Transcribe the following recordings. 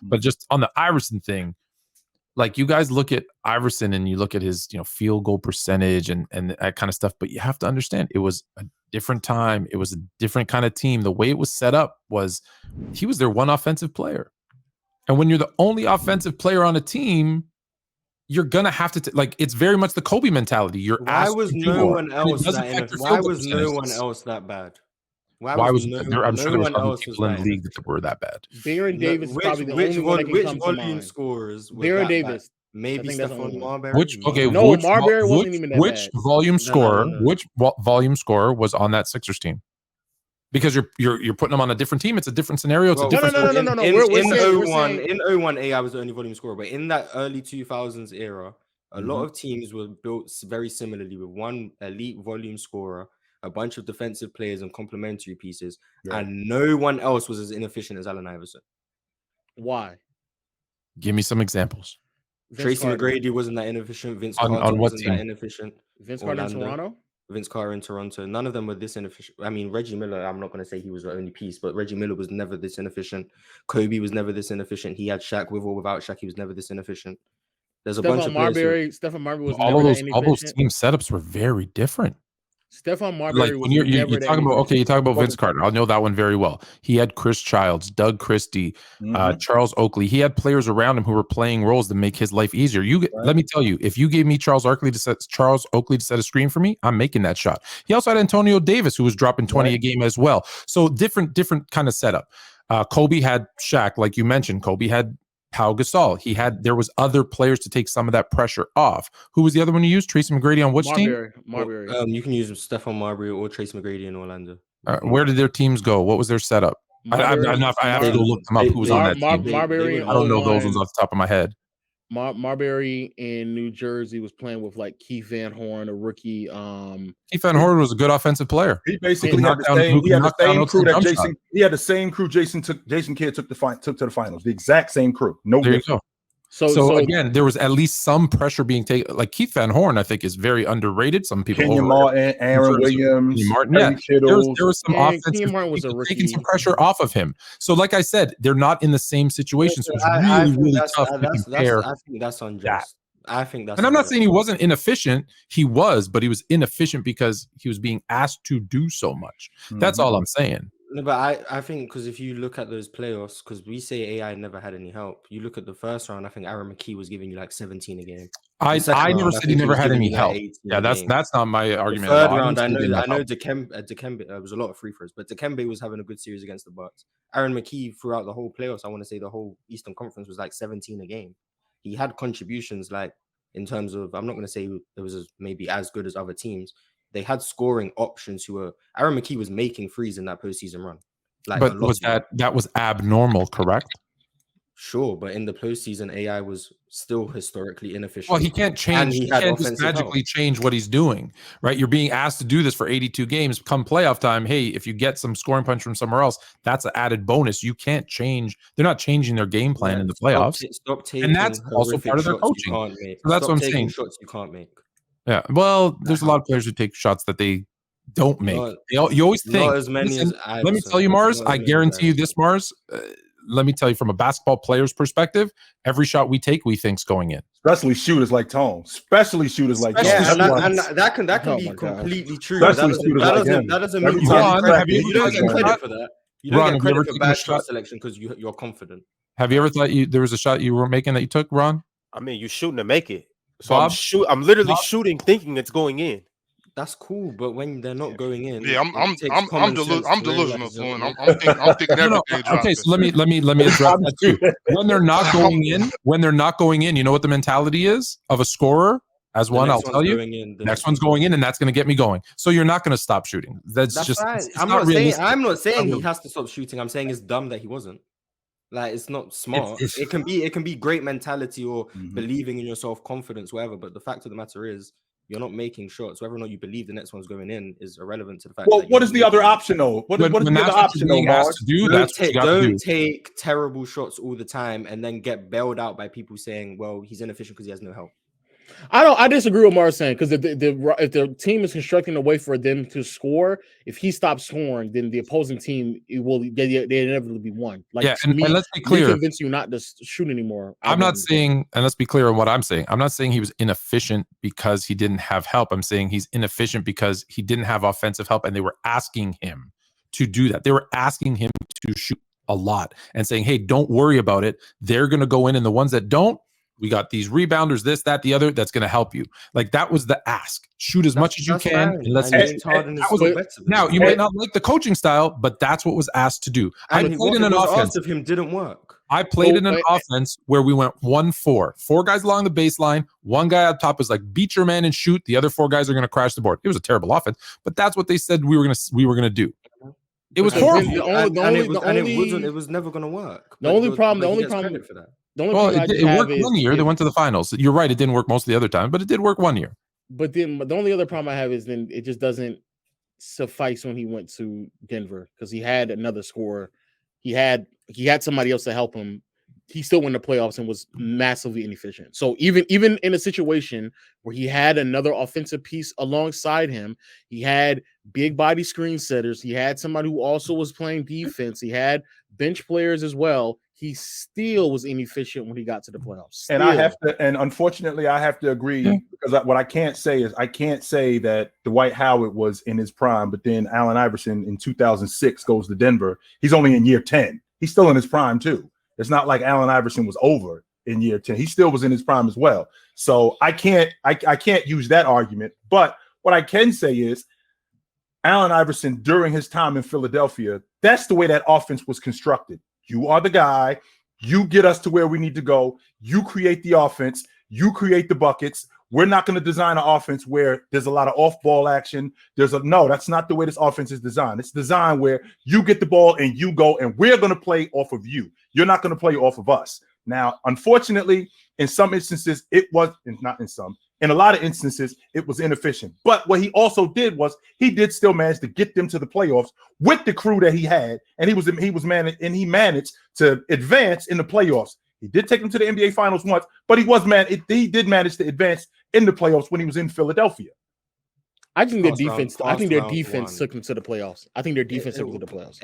But just on the Iverson thing, like you guys look at Iverson and you look at his, field goal percentage and that kind of stuff, but you have to understand it was a different time. It was a different kind of team. The way it was set up was he was their one offensive player. And when you're the only offensive player on a team, you're gonna have to it's very much the Kobe mentality. Why was no one else that bad? Why was there? I'm sure there were other people in the league that were that bad. Baron Davis is probably the only one that can come to mind. Scorers? Baron Davis. Maybe Stephon Marbury. Marbury wasn't even that bad. Which volume scorer was on that Sixers team? Because you're putting them on a different team. It's a different scenario. It's a different. No. In 01, AI was the only volume scorer, but in that early 2000s era, a lot of teams were built very similarly with one elite volume scorer, a bunch of defensive players and complementary pieces, and no one else was as inefficient as Allen Iverson. Why? Give me some examples. Tracy McGrady wasn't that inefficient. Vince Carter wasn't what that team? inefficient. Vince Carter in Toronto? Vince Carter in Toronto. None of them were this inefficient. I mean, Reggie Miller, I'm not going to say he was the only piece, but Reggie Miller was never this inefficient. Kobe was never this inefficient. He had Shaq with or without Shaq. He was never this inefficient. There's a bunch of players. Stephon Marbury was all those team setups were very different. Stephon Marbury was you're talking about you talk about Vince Carter. I know that one very well. He had Chris Childs, Doug Christie, Charles Oakley. He had players around him who were playing roles to make his life easier. Let me tell you, if you gave me Charles Oakley to set a screen for me, I'm making that shot. He also had Antonio Davis, who was dropping 20 a game as well. So different kind of setup. Kobe had Shaq, like you mentioned. Kobe had Pau Gasol. There was other players to take some of that pressure off. Who was the other one you used? Tracy McGrady on which team? Marbury. You can use Stephon Marbury or Tracy McGrady in Orlando. Where did their teams go? What was their setup? I have to go look them up. Who was on that team? Marbury. I don't know those ones off the top of my head. Marbury in New Jersey was playing with like Keith Van Horn, a rookie. Keith Van Horn was a good offensive player. He basically had the same crew that Jason. He had the same crew Jason Kidd took to the finals. The exact same crew. No there you go. So again, there was at least some pressure being taken. Like Keith Van Horn, I think, is very underrated. Some people, Kenyon Martin, Aaron Williams, Martin. Yeah, there was some offensive taking some pressure off of him. So, like I said, they're not in the same situation. So it's really tough to compare. I think that's unjust. I think that's. And I'm not saying he wasn't inefficient. He was, but he was inefficient because he was being asked to do so much. That's all I'm saying. No, but I think because if you look at those playoffs, because we say AI never had any help. You look at the first round, I think Aaron McKee was giving you like 17 a game. I never said he never had any help. Yeah, that's not my argument. The third round, I know Dikembe, there was a lot of free throws, but Dikembe was having a good series against the Bucks. Aaron McKee throughout the whole playoffs, I want to say the whole Eastern Conference was like 17 a game. He had contributions like in terms of, I'm not going to say it was maybe as good as other teams. They had scoring options who were Aaron McKee was making threes in that postseason run. But was that was abnormal, correct? Sure, but in the postseason, AI was still historically inefficient. Well, he can't change. He can't just magically change what he's doing, right? You're being asked to do this for 82 games. Come playoff time, hey, if you get some scoring punch from somewhere else, that's an added bonus. You can't change. They're not changing their game plan in the playoffs. Stop taking and that's also part of their coaching. So that's what I'm saying. Shots you can't make. Yeah, well, there's a lot of players who take shots that they don't make. You always think. Not as many as let me tell you, Marz. I guarantee you this, Marz. Let me tell you, from a basketball player's perspective, every shot we take, we think's going in. Especially shooters like Tone. Especially shooters like Tone. Yeah, and that can be completely true. That doesn't mean you don't get credit for that. You don't get credit for bad shot selection because you're confident. Have you ever thought there was a shot you were making that you took, Ron? I mean, you're shooting to make it. So I'm literally shooting, thinking it's going in. That's cool, but when they're not going in, yeah, I'm delusional. I'm thinking everything. Okay, so let me address that too. When they're not going in, you know what the mentality is of a scorer. As one, I'll tell you, next one's going in, and that's going to get me going. So you're not going to stop shooting. That's just. Right. I'm not saying he has to stop shooting. I'm saying it's dumb that he wasn't. Like, it's not smart. It can be great mentality or believing in yourself, confidence, whatever. But the fact of the matter is, you're not making shots. Whether or not you believe the next one's going in is irrelevant to the fact. Well, what is the other option though? What is the other option though? Don't take terrible shots all the time and then get bailed out by people saying, "Well, he's inefficient because he has no help." I disagree with Marz saying because if the team is constructing a way for them to score, if he stops scoring, then the opposing team they inevitably be won. Like and let's be clear, they convince you not to shoot anymore. I'm not saying, and let's be clear on what I'm saying. I'm not saying he was inefficient because he didn't have help. I'm saying he's inefficient because he didn't have offensive help, and they were asking him to do that. They were asking him to shoot a lot and saying, "Hey, don't worry about it. They're going to go in, and the ones that don't, we got these rebounders, this, that, the other, that's going to help you." Like that was the ask. Shoot as much as you can. And let's now you might not like the coaching style, but that's what was asked to do. I played in an offense of him didn't work. I played in an offense where we went 1-4. 4 guys along the baseline. One guy up top was like beat your man and shoot. The other 4 guys are going to crash the board. It was a terrible offense, but that's what they said we were going to do. It was horrible. It was never going to work. The only problem for that. It worked one year. They went to the finals. You're right. It didn't work most of the other time, but it did work one year. But then the only other problem I have is then it just doesn't suffice when he went to Denver because he had another scorer. He had somebody else to help him. He still won the playoffs and was massively inefficient. So even in a situation where he had another offensive piece alongside him, he had big body screen setters. He had somebody who also was playing defense. He had bench players as well. He still was inefficient when he got to the playoffs. And unfortunately, I have to agree because what I can't say is I can't say that Dwight Howard was in his prime, but then Allen Iverson in 2006 goes to Denver. He's only in year 10. He's still in his prime too. It's not like Allen Iverson was over in year 10. He still was in his prime as well. So I can't use that argument. But what I can say is Allen Iverson during his time in Philadelphia, that's the way that offense was constructed. You are the guy. You get us to where we need to go. You create the offense. You create the buckets. We're not going to design an offense where there's a lot of off-ball action. No, that's not the way this offense is designed. It's designed where you get the ball and you go, and we're going to play off of you. You're not going to play off of us. Now, unfortunately, in some instances, in a lot of instances, it was inefficient. But what he also did was he did still manage to get them to the playoffs with the crew that he had, and he managed to advance in the playoffs. He did take them to the NBA Finals once, but he did manage to advance in the playoffs when he was in Philadelphia. I think their defense. I think their defense took them to the playoffs. I think their defense took them to the playoffs.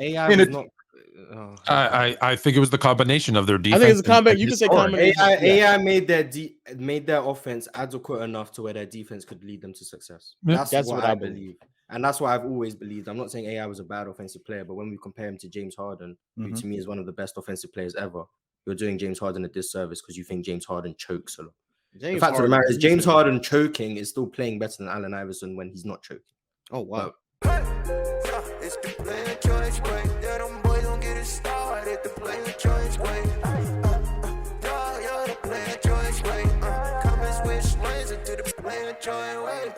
I think it was the combination of their defense. I think it's a combination. You could say combination. AI made their offense adequate enough to where their defense could lead them to success. That's what I believe. And that's what I've always believed. I'm not saying AI was a bad offensive player, but when we compare him to James Harden, who to me is one of the best offensive players ever, you're doing James Harden a disservice because you think James Harden chokes a lot. The fact of the matter is, James Harden choking is still playing better than Allen Iverson when he's not choking. Oh, wow. Come and switch lanes into the player joint way.